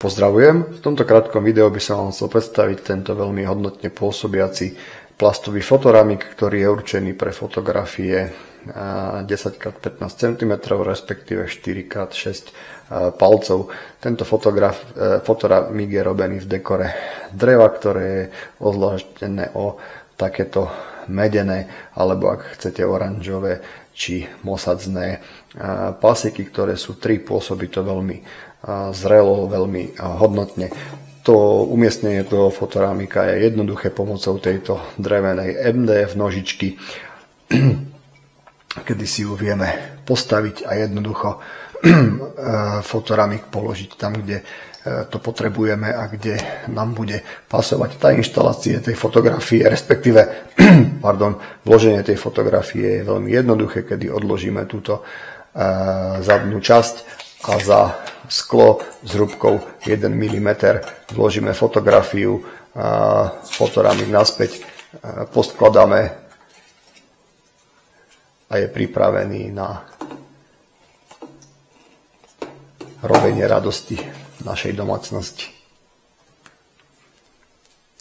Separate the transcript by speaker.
Speaker 1: Pozdravujem, v tomto krátkom videu by som vám chcel predstaviť tento veľmi hodnotne pôsobiaci plastový fotoramik, ktorý je určený pre fotografie 10x15 cm, respektíve 4x6 palcov. Tento fotoramik je robený v dekore dreva, ktoré je ozložené o takéto medené, alebo ak chcete oranžové či mosadzné pasiky, ktoré sú tri, pôsobí to veľmi zrelo, veľmi hodnotne. To umiestnenie toho fotoramika je jednoduché pomocou tejto drevenej MDF nožičky, kedy si ju vieme postaviť a jednoducho fotoramik položiť tam, kde to potrebujeme a kde nám bude pasovať. Tá inštalácia tej fotografie, respektíve vloženie tej fotografie je veľmi jednoduché, kedy odložíme túto zadnú časť a za sklo s hrúbkou 1 mm vložíme fotografiu, fotoramik naspäť poskladáme a je pripravený na robenie radosti našej domácnosti.